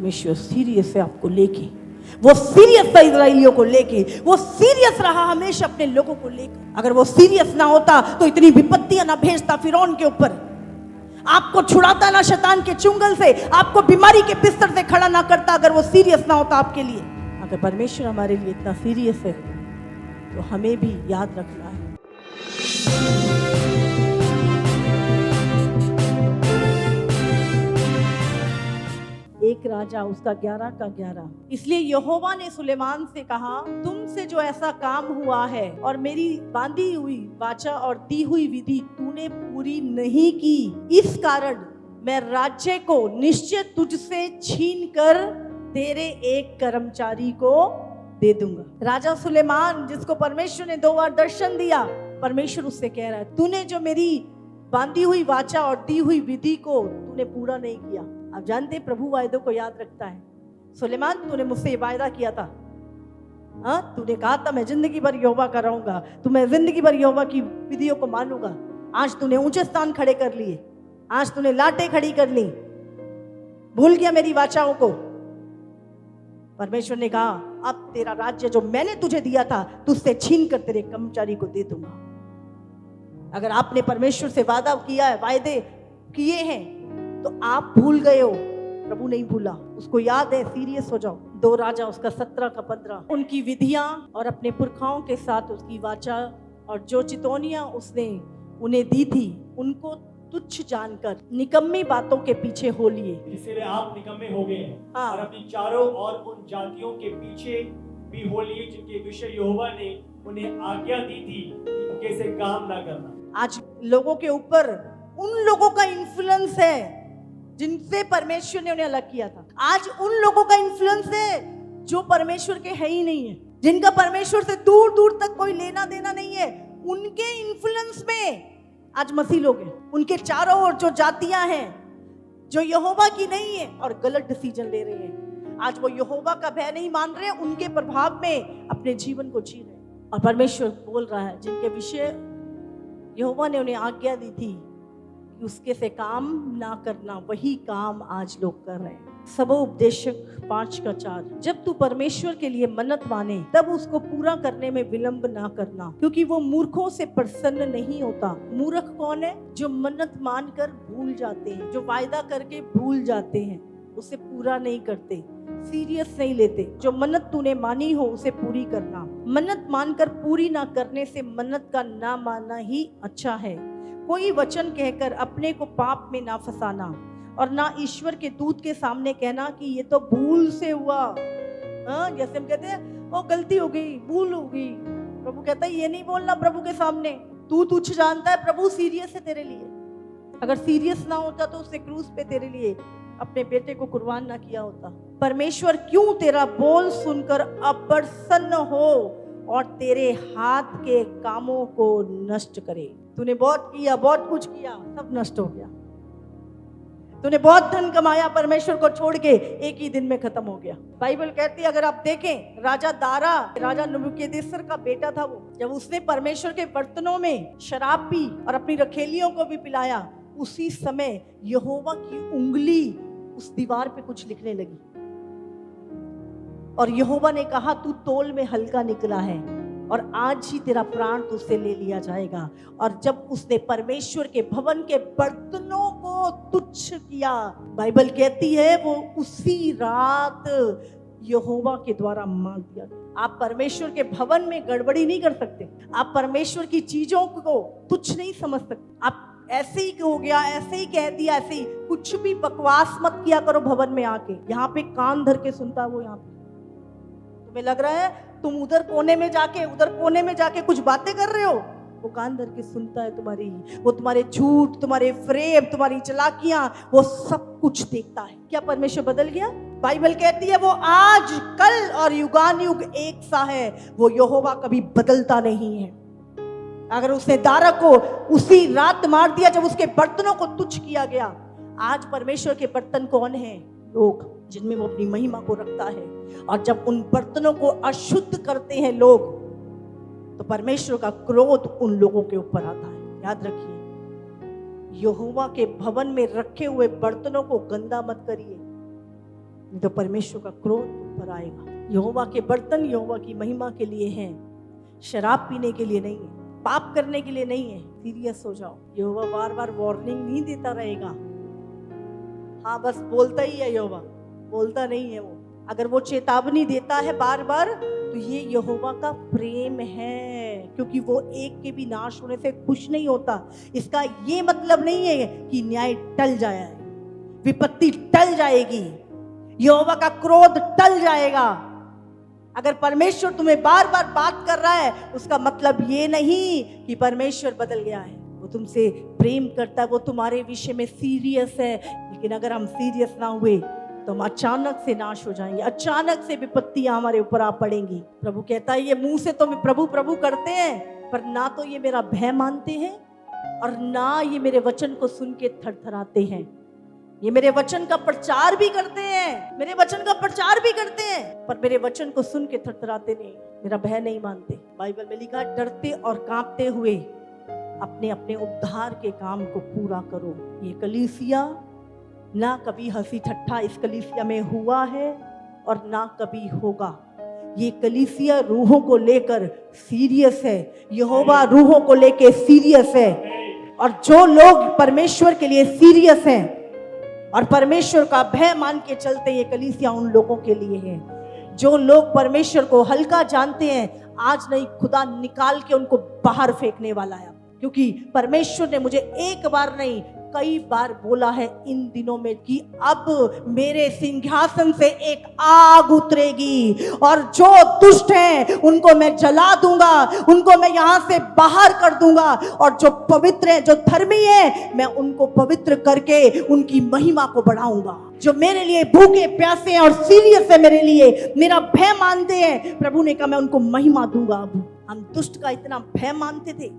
परमेश्वर सीरियस है आपको लेके, वो सीरियस था इजराइलियों को लेके, वो सीरियस रहा हमेशा अपने लोगों को लेकर। अगर वो सीरियस ना होता तो इतनी विपत्तियां ना भेजता फिरौन के ऊपर, आपको छुड़ाता ना शैतान के चुंगल से, आपको बीमारी के बिस्तर से खड़ा ना करता अगर वो सीरियस ना होता आपके लिए। अगर परमेश्वर हमारे लिए इतना सीरियस है तो हमें भी याद रखना है। एक राजा उसका 11 का 11। इसलिए यहोवा ने सुलेमान से कहा, तुमसे जो ऐसा काम हुआ है और मेरी बांधी हुई वाचा और दी हुई विधि तूने पूरी नहीं की, इस कारण मैं राज्य को निश्चय तुझसे छीन कर तेरे एक कर्मचारी को दे दूंगा। राजा सुलेमान, जिसको परमेश्वर ने 2 बार दर्शन दिया, परमेश्वर उससे कह रहा है, तूने जो मेरी बांधी हुई वाचा और दी हुई विधि को तूने पूरा नहीं किया। आप जानते हैं प्रभु वायदों को याद रखता है। सुलेमान, तूने मुझसे ये वायदा किया था, हाँ, तूने कहा था मैं जिंदगी भर यहोवा का रहूंगा, तो मैं जिंदगी भर यहोवा की विधियों को मानूंगा। आज तूने ऊंचे स्थान खड़े कर लिए, आज तूने लाटें खड़ी कर ली, भूल गया मेरी वाचाओं को। परमेश्वर ने कहा, अब तेरा राज्य जो मैंने तुझे दिया था तुझसे छीन कर तेरे कर्मचारी को दे दूंगा। अगर आपने परमेश्वर से वादा किया है, वायदे किए हैं, तो आप भूल गए हो, प्रभु नहीं भूला, उसको याद है, सीरियस हो जाओ। 2 राजा उसका 17 का 15। उनकी विधियां और अपने पुरखाओं के साथ उसकी वाचा और जो चितौनियां उसने उन्हें दी थी उनको तुच्छ जानकर निकम्मी बातों के पीछे हो लिए। इसीलिए आप निकम्मे हो गए हैं, हाँ। और अपनी चारों और उन जातियों के पीछे भी हो लिए जिनके विषय यहोवा ने उन्हें आज्ञा दी थी कि उनके से काम ना करना। आज लोगों के ऊपर उन लोगों का इन्फ्लुएंस है जिनसे परमेश्वर ने उन्हें अलग किया था। आज उन लोगों का इन्फ्लुएंस है जो परमेश्वर के है ही नहीं है, जिनका परमेश्वर से दूर दूर तक कोई लेना देना नहीं है। उनके इन्फ्लुएंस में आज मसीह लोग हैं। उनके चारों ओर जो जातियां हैं जो यहोवा की नहीं है और गलत डिसीजन ले रहे हैं, आज वो यहोवा का भय नहीं मान रहे, उनके प्रभाव में अपने जीवन को जी रहे हैं। और परमेश्वर बोल रहा है, जिनके विषय यहोवा ने उन्हें आज्ञा दी थी कि उसके से काम ना करना, वही काम आज लोग कर रहे हैं। सबोपदेशक 5 का 4। जब तू परमेश्वर के लिए मन्नत माने तब उसको पूरा करने में विलंब ना करना, क्योंकि वो मूर्खों से प्रसन्न नहीं होता। मूर्ख कौन है? जो मन्नत मानकर भूल जाते हैं, जो वायदा करके भूल जाते हैं, उसे पूरा नहीं करते, सीरियस नहीं लेते। जो मन्नत तूने मानी हो उसे पूरी करना। मन्नत मानकर पूरी ना करने से मन्नत का ना मानना ही अच्छा है। कोई वचन कहकर अपने को पाप में ना फंसाना, और ना ईश्वर के दूत के सामने कहना कि ये तो भूल से हुआ। जैसे हम कहते हैं वो गलती हो गई, भूल हो गई। प्रभु कहता है ये नहीं बोलना प्रभु के सामने, तू तुच्छ जानता है, प्रभु सीरियस है तेरे लिए। अगर सीरियस ना होता तो उसने क्रूस पे तेरे लिए अपने बेटे को कुर्बान ना किया होता। परमेश्वर क्यों तेरा बोल सुनकर अप्रसन्न हो और तेरे हाथ के कामों को नष्ट करे। तूने बहुत किया, बहुत कुछ किया, सब नष्ट हो गया। तूने बहुत धन कमाया, परमेश्वर को छोड़ के एक ही दिन में खत्म हो गया। बाइबल कहती है, अगर आप देखें, राजा दारा, राजा नबूकदनेस्सर का बेटा था वो, जब उसने परमेश्वर के बर्तनों में शराब पी और अपनी रखेलियों को भी पिलाया, उसी समय यहोवा की उंगली उस दीवार पे कुछ लिखने लगी और यहोवा ने कहा, तू तोल में हल्का निकला है और आज ही तेरा प्राण तुझसे ले लिया जाएगा। और जब उसने परमेश्वर के भवन के बर्तनों को तुच्छ किया, बाइबल कहती है वो उसी रात यहोवा के द्वारा मार दिया गया। आप परमेश्वर के भवन में गड़बड़ी नहीं कर सकते, आप परमेश्वर की चीजों को तुच्छ नहीं समझ सकते। आप ऐसे ही हो गया, ऐसे ही कह दिया, ऐसे ही कुछ भी बकवास मत किया करो भवन में आके। यहाँ पे कान धर के सुनता है वो, यहाँ पे तुम्हें लग रहा है तुम उधर कोने में जाके कुछ बातें कर रहे हो, वो कान धर के सुनता है तुम्हारी, वो तुम्हारे झूठ, तुम्हारे फ्रेब, तुम्हारी चालाकियां, वो सब कुछ देखता है। क्या परमेश्वर बदल गया? बाइबल कहती है वो आज, कल और युगानुयुग एक सा है। वो यहोवा कभी बदलता नहीं है। अगर उसने दारा को उसी रात मार दिया जब उसके बर्तनों को तुच्छ किया गया, आज परमेश्वर के बर्तन कौन है? लोग जिनमें वो अपनी महिमा को रखता है। और जब उन बर्तनों को अशुद्ध करते हैं लोग, तो परमेश्वर का क्रोध उन लोगों के ऊपर आता है। याद रखिए, यहोवा के भवन में रखे हुए बर्तनों को गंदा मत करिए, नहीं तो परमेश्वर का क्रोध ऊपर आएगा। यहोवा के बर्तन यहोवा की महिमा के लिए हैं, शराब पीने के लिए नहीं है, पाप करने के लिए नहीं है। सीरियस हो जाओ। यहोवा बार बार वार्निंग नहीं देता रहेगा। हाँ, बस बोलता ही है यहोवा, बोलता नहीं है वो। अगर वो चेतावनी देता है बार बार तो ये यहोवा का प्रेम है, क्योंकि वो एक के भी नाश होने से खुश नहीं होता। इसका ये मतलब नहीं है कि न्याय टल जाए, विपत्ति टल जाएगी, यहोवा का क्रोध टल जाएगा। अगर परमेश्वर तुम्हें बार बार बात कर रहा है उसका मतलब ये नहीं कि परमेश्वर बदल गया है। वो तुमसे प्रेम करता है, वो तुम्हारे विषय में सीरियस है। लेकिन अगर हम सीरियस ना हुए तो हम अचानक से नाश हो जाएंगे, अचानक से विपत्तियां हमारे ऊपर आ पड़ेंगी। प्रभु कहता है ये मुंह से तो प्रभु प्रभु करते हैं, पर ना तो ये मेरा भय मानते हैं और ना ये मेरे वचन को सुन के थरथराते हैं। ये मेरे वचन का प्रचार भी करते हैं, मेरे वचन का प्रचार भी करते हैं, पर मेरे वचन को सुन के थरथराते नहीं, मेरा भय नहीं मानते। बाइबल में लिखा है डरते और कांपते हुए अपने अपने उद्धार के काम को पूरा करो। ये कलीसिया ना कभी हंसी ठट्ठा इस कलीसिया में हुआ है और ना कभी होगा। ये कलीसिया रूहों को लेकर सीरियस है, यहोवा रूहों को लेकर सीरियस है। और जो लोग परमेश्वर के लिए सीरियस हैं और परमेश्वर का भय मान के चलते, ये कलीसिया उन लोगों के लिए है। जो लोग परमेश्वर को हल्का जानते हैं, आज नहीं खुदा निकाल के उनको बाहर फेंकने वाला है। क्योंकि परमेश्वर ने मुझे एक बार नहीं कई बार बोला है इन दिनों में कि अब मेरे सिंहासन से एक आग उतरेगी और जो दुष्ट हैं उनको मैं जला दूंगा, उनको मैं यहां से बाहर कर दूंगा, और जो पवित्र हैं, जो धर्मी हैं, मैं उनको पवित्र करके उनकी महिमा को बढ़ाऊंगा। जो मेरे लिए भूखे प्यासे हैं और सीरियस है, मेरे लिए मेरा भय मानते हैं, प्रभु ने कहा मैं उनको महिमा दूंगा। अब हम दुष्ट का इतना भय मानते थे,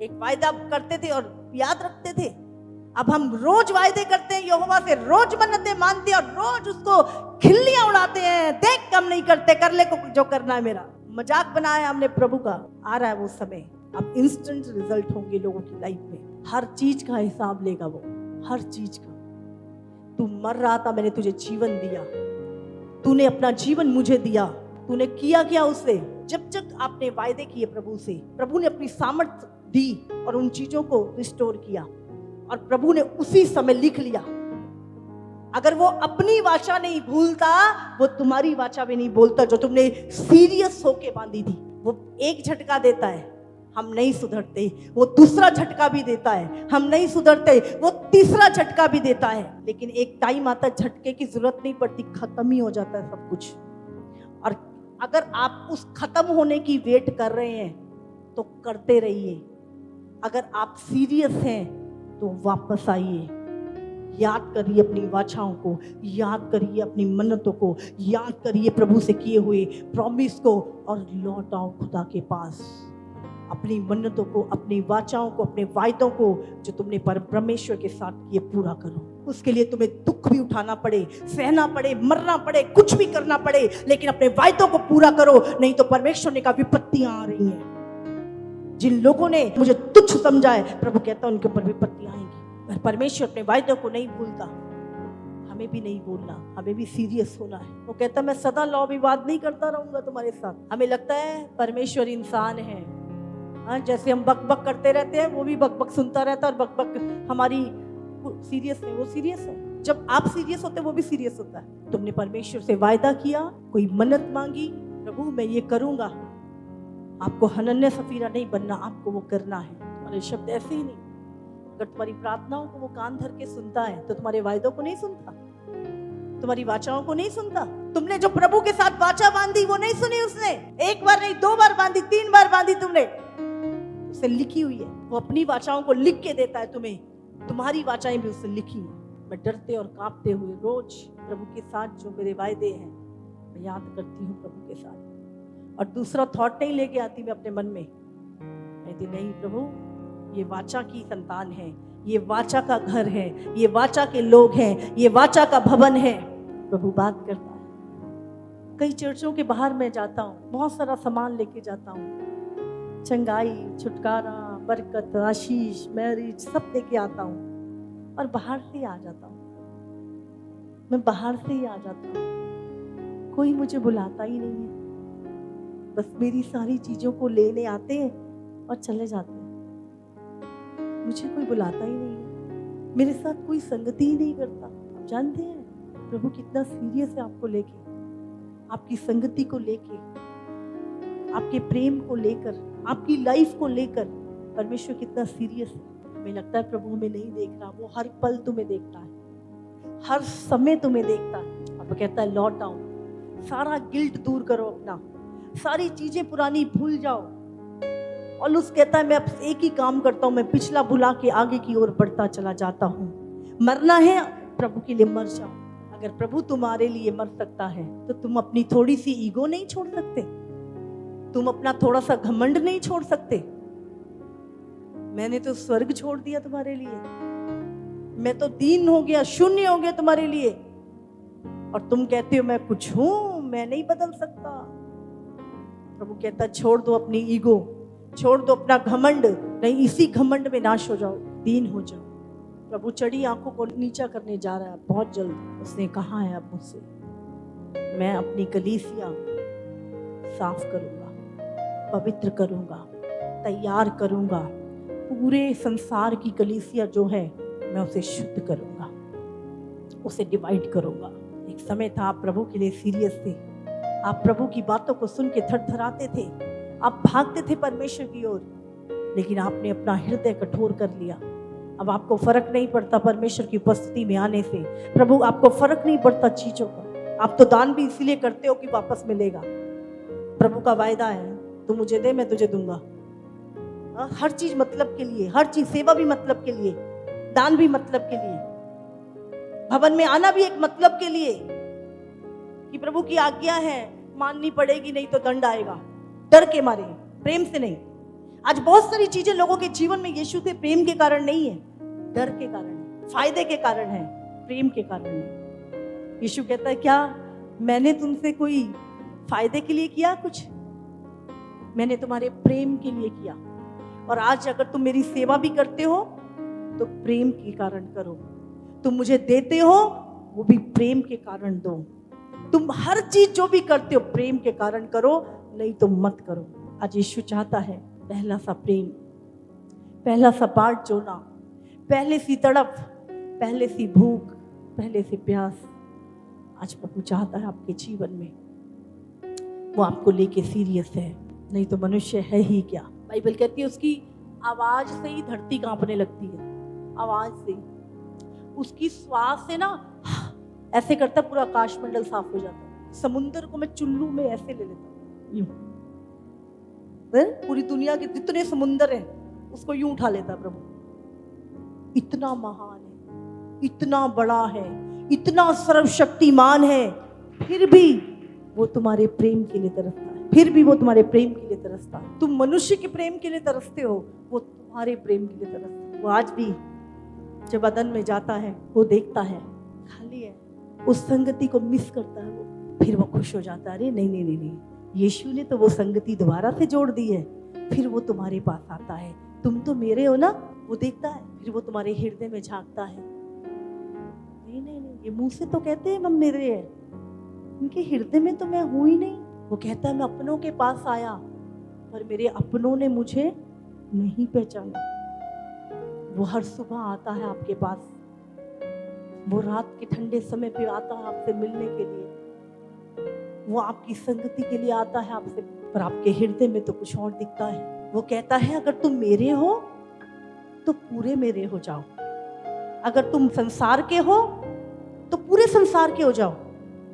एक वायदा करते थे और याद रखते थे। अब हम रोज वायदे करते हैं यहोवा से, रोज मन्नतें मानते हैं और रोज उसको खिल्लियां उड़ाते हैं। देख कम नहीं करते, कर ले जो करना है। मेरा मजाक बनाया हमने प्रभु का। आ रहा है वो समय, अब इंस्टेंट रिजल्ट होंगे लोगों की लाइफ में। हर चीज का हिसाब लेगा वो, हर चीज का। तू मर रहा था, मैंने तुझे जीवन दिया, तूने अपना जीवन मुझे दिया, तूने किया क्या उससे? जब जब आपने वायदे किए प्रभु से, प्रभु ने अपनी सामर्थ दी और उन चीजों को रिस्टोर किया और प्रभु ने उसी समय लिख लिया। अगर वो अपनी वाचा नहीं भूलता, वो तुम्हारी वाचा भी नहीं बोलता जो तुमने सीरियस होके बांधी थी। वो एक झटका देता है, हम नहीं सुधरते, वो दूसरा झटका भी देता है, हम नहीं सुधरते, वो तीसरा झटका भी देता है। लेकिन एक टाइम आता है झटके की जरूरत नहीं पड़ती, खत्म ही हो जाता है सब कुछ। और अगर आप उस खत्म होने की वेट कर रहे हैं तो करते रहिए। अगर आप सीरियस हैं तो वापस आइए, याद करिए अपनी वाचाओं को, याद करिए अपनी मन्नतों को, याद करिए प्रभु से किए हुए प्रॉमिस को और लौट आओ खुदा के पास। अपनी मन्नतों को, अपनी वाचाओं को, अपने वायदों को जो तुमने परमेश्वर के साथ किए पूरा करो। उसके लिए तुम्हें दुख भी उठाना पड़े, सहना पड़े, मरना पड़े, कुछ भी करना पड़े, लेकिन अपने वायदों को पूरा करो। नहीं तो परमेश्वर ने कहा विपत्तियां आ रही हैं। जिन लोगों ने मुझे तुच्छ समझा है, प्रभु कहता है उनके ऊपर विपत्तियां आएंगी। परमेश्वर अपने वायदों को नहीं भूलता, हमें भी नहीं भूलना, हमें भी सीरियस होना है। वो कहता है मैं सदा लौ विवाद नहीं करता रहूंगा तुम्हारे साथ। हमें लगता है परमेश्वर इंसान है, हाँ, जैसे हम बक बक करते रहते हैं वो भी बक बक सुनता रहता है और बक बक हमारी सीरियस है, वो सीरियस है। जब आप सीरियस होते वो भी सीरियस होता है। तुमने परमेश्वर से वायदा किया, कोई मन्नत मांगी, प्रभु मैं ये करूंगा, आपको हनन्या सफीरा नहीं बनना, आपको वो करना है। तुम्हारे शब्द ऐसे ही नहीं। अगर तुम्हारी प्रार्थनाओं को वो कान धर के सुनता है तो तुम्हारे वायदों को नहीं सुनता, तुम्हारी वाचाओं को नहीं सुनता। तुमने जो प्रभु के साथ वाचा बांधी वो नहीं सुनी उसने। एक बार नहीं, 2 बार बांधी, 3 बार बांधी तुमने, उसे लिखी हुई है। वो अपनी वाचाओं को लिख के देता है तुम्हें, तुम्हारी वाचाएं भी उससे लिखी है। मैं डरते और कांपते हुए रोज प्रभु के साथ जो मेरे वायदे हैं मैं याद करती हूँ प्रभु के साथ। और दूसरा थॉट नहीं लेके आती मैं अपने मन में, कहती नहीं प्रभु ये वाचा की संतान है, ये वाचा का घर है, ये वाचा के लोग हैं, ये वाचा का भवन है। प्रभु बात करता है। कई चर्चों के बाहर मैं जाता हूँ, बहुत सारा सामान लेके जाता हूँ, चंगाई, छुटकारा, बरकत, आशीष, मैरिज सब लेके आता हूँ और बाहर से आ जाता हूँ। मैं बाहर से ही आ जाता हूँ, कोई मुझे बुलाता ही नहीं है, बस मेरी सारी चीजों को लेने आते हैं और चले जाते हैं। मुझे कोई बुलाता ही नहीं है, मेरे साथ कोई संगति ही नहीं करता। आप जानते हैं प्रभु कितना सीरियस है आपको लेके, आपकी संगति को लेके, आपके प्रेम को लेकर, आपकी लाइफ को लेकर परमेश्वर कितना सीरियस है। हमें लगता है प्रभु हमें नहीं देख रहा, वो हर पल तुम्हें देखता है, हर समय तुम्हें देखता है। अब कहता है लौट आओ, सारा गिल्ट दूर करो अपना, सारी चीजें पुरानी भूल जाओ। और उस कहता है मैं अब एक ही काम करता हूं, मैं पिछला भुला के आगे की ओर बढ़ता चला जाता हूं। मरना है प्रभु के लिए मर जाओ। अगर प्रभु तुम्हारे लिए मर सकता है तो तुम अपनी थोड़ी सी ईगो नहीं छोड़ सकते? तुम अपना थोड़ा सा घमंड नहीं छोड़ सकते? मैंने तो स्वर्ग छोड़ दिया तुम्हारे लिए, मैं तो दीन हो गया, शून्य हो गया तुम्हारे लिए, और तुम कहते हो मैं कुछ हूं, मैं नहीं बदल सकता। प्रभु कहता छोड़ दो अपनी ईगो, छोड़ दो अपना घमंड, नहीं इसी घमंड में नाश हो जाओ, दीन हो जाओ। प्रभु चढ़ी आंखों को नीचा करने जा रहा है बहुत जल्द। उसने कहा है अब मुझसे, मैं अपनी कलीसिया साफ करूंगा, पवित्र करूंगा, तैयार करूंगा, पूरे संसार की कलीसिया जो है मैं उसे शुद्ध करूंगा, उसे डिवाइड करूंगा। एक समय था आप प्रभु के लिए सीरियस थे, आप प्रभु की बातों को सुन के थरथराते थे, आप भागते थे परमेश्वर की ओर, लेकिन आपने अपना हृदय कठोर कर लिया। अब आपको फर्क नहीं पड़ता परमेश्वर की उपस्थिति में आने से, प्रभु आपको फर्क नहीं पड़ता चीजों का। आप तो दान भी इसीलिए करते हो कि वापस मिलेगा। प्रभु का वायदा है तू मुझे दे मैं तुझे दूंगा। हर चीज मतलब के लिए, हर चीज, सेवा भी मतलब के लिए, दान भी मतलब के लिए, भवन में आना भी एक मतलब के लिए कि प्रभु की आज्ञा है, माननी पड़ेगी नहीं तो दंड आएगा, डर के मारे, प्रेम से नहीं। आज बहुत सारी चीजें लोगों के जीवन में यीशु से प्रेम के कारण नहीं है, डर के कारण है, फायदे के कारण है, प्रेम के कारण नहीं। यीशु कहता है क्या मैंने तुमसे कोई फायदे के लिए किया? कुछ मैंने तुम्हारे प्रेम के लिए किया। और आज अगर तुम मेरी सेवा भी करते हो तो प्रेम के कारण करो, तुम मुझे देते हो वो भी प्रेम के कारण दो, तुम हर चीज जो भी करते हो प्रेम के कारण करो, नहीं तो मत करो। आज यीशु चाहता है पहला सा प्रेम, पहला सा बाट जोना, पहले सी तड़प, पहले सी भूख, पहले से प्यास। आज प्रभु चाहता है आपके जीवन में, वो आपको लेके सीरियस है, नहीं तो मनुष्य है ही क्या। बाइबल कहती है उसकी आवाज से ही धरती कांपने लगती है, आवाज से, उसकी श्वास से ना ऐसे करता पूरा आकाशमंडल साफ हो जाता है। समुंदर को मैं चुल्लू में ऐसे ले लेता हूँ, यूं पूरी दुनिया के जितने समुंदर हैं उसको यूं उठा लेता प्रभु। इतना महान है, इतना बड़ा है, इतना सर्वशक्तिमान है, फिर भी वो तुम्हारे प्रेम के लिए तरसता है, फिर भी वो तुम्हारे प्रेम के लिए तरसता है। तुम मनुष्य के प्रेम के लिए तरसते हो, वो तुम्हारे प्रेम के लिए तरसता है। वो आज भी जब बदन में जाता है वो देखता है खाली है, उस संगति को मिस करता है वो, फिर वो खुश हो जाता है, अरे नहीं नहीं नहीं नहीं, यीशु ने तो वो संगति दोबारा से जोड़ दी है। फिर वो तुम्हारे पास आता है, तुम तो मेरे हो ना, वो देखता है, फिर वो तुम्हारे हृदय में झांकता है। नहीं नहीं नहीं, ये मुंह से तो कहते हैं हम मेरे हैं, उनके हृदय में तो मैं हूं ही नहीं। वो कहता है मैं अपनों के पास आया पर मेरे अपनों ने मुझे नहीं पहचाना। वो हर सुबह आता है आपके पास, वो रात के ठंडे समय पे आता है आपसे मिलने के लिए, वो आपकी संगति के लिए आता है आपसे, पर आपके हृदय में तो कुछ और दिखता है। वो कहता है अगर तुम मेरे हो तो पूरे मेरे हो जाओ, अगर तुम संसार के हो तो पूरे संसार के हो जाओ,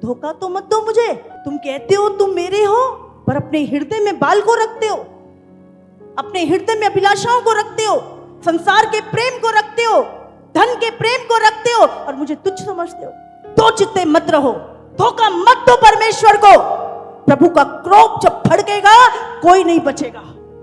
धोखा तो मत दो मुझे। तुम कहते हो तुम मेरे हो पर अपने हृदय में बाल को रखते हो, अपने हृदय में अभिलाषाओं को रखते हो, संसार के प्रेम को रखते हो, धन के प्रेम को रखते हो और मुझे तुच्छ समझते हो। दो चित्ते मत रहो, धोखा मत दो परमेश्वर को। प्रभु का क्रोध जब भड़केगा कोई नहीं बचेगा।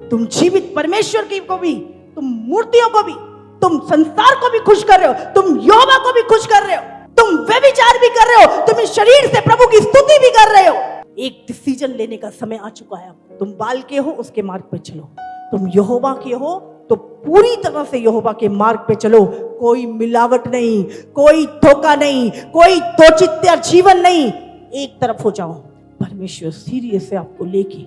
तुम जीवित परमेश्वर की को भी, तुम मूर्तियों को भी, तुम संसार को भी खुश कर रहे हो, तुम यहोवा को भी खुश कर रहे हो, तुम व्यभिचार भी कर रहे हो, तुम इस शरीर से प्रभु की स्तुति भी कर रहे हो। एक डिसीजन लेने का समय आ चुका है। तुम बाल के हो उसके मार्ग पर चलो, तुम यहोवा के हो तो पूरी तरह से यहोवा के मार्ग पे चलो। कोई मिलावट नहीं, कोई धोखा नहीं, कोई दोचित्य जीवन नहीं। एक तरफ हो जाओ। परमेश्वर सीरियस है आपको लेके,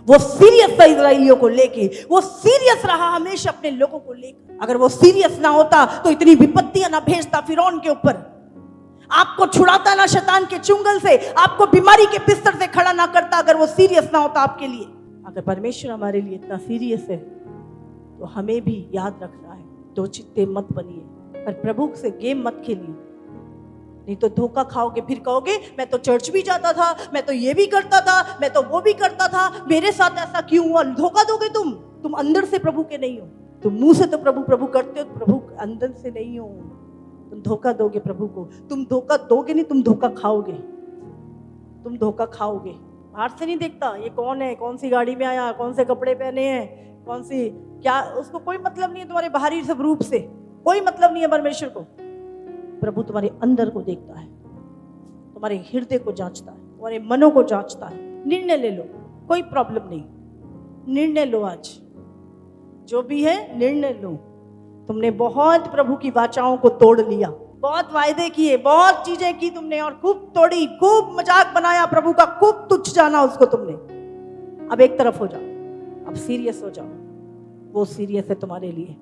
वो सीरियस था इजराइलियों को लेके, वो सीरियस रहा हमेशा अपने लोगों को लेकर। अगर वो सीरियस ना होता तो इतनी विपत्तियां ना भेजता फिरौन के ऊपर, आपको छुड़ाता ना शैतान के चुंगल से, आपको बीमारी के बिस्तर से खड़ा ना करता अगर वो सीरियस ना होता आपके लिए। अगर परमेश्वर हमारे लिए इतना सीरियस है तो हमें भी याद रखना है, दो चित्ते मत बनिए, पर प्रभु से गेम मत खेलिए, नहीं तो धोखा खाओगे। फिर कहोगे मैं तो चर्च भी जाता था, मैं तो ये भी करता था, मैं तो वो भी करता था, मेरे साथ ऐसा क्यों हुआ। धोखा दोगे तुम अंदर से प्रभु के नहीं हो। तुम मुंह से तो प्रभु प्रभु करते हो, प्रभु अंदर से नहीं हो। तुम धोखा दोगे प्रभु को। तुम धोखा दोगे नहीं, तुम धोखा खाओगे। तुम धोखा खाओगे। बाहर से नहीं देखता ये कौन है, कौन सी गाड़ी में आया, कौन से कपड़े पहने हैं, कौन सी क्या, उसको कोई मतलब नहीं है तुम्हारे बाहरी सब रूप से, कोई मतलब नहीं है परमेश्वर को। प्रभु तुम्हारे अंदर को देखता है, तुम्हारे हृदय को जांचता है, तुम्हारे मनों को जांचता है। निर्णय ले लो, कोई प्रॉब्लम नहीं, निर्णय लो। आज जो भी है निर्णय लो। तुमने बहुत प्रभु की वाचाओं को तोड़ लिया, बहुत वायदे किए, बहुत चीजें की तुमने और खूब तोड़ी, खूब मजाक बनाया प्रभु का, खूब तुच्छ जाना उसको तुमने। अब एक तरफ हो जाओ, अब सीरियस हो जाओ। वो सीरियस है तुम्हारे लिए।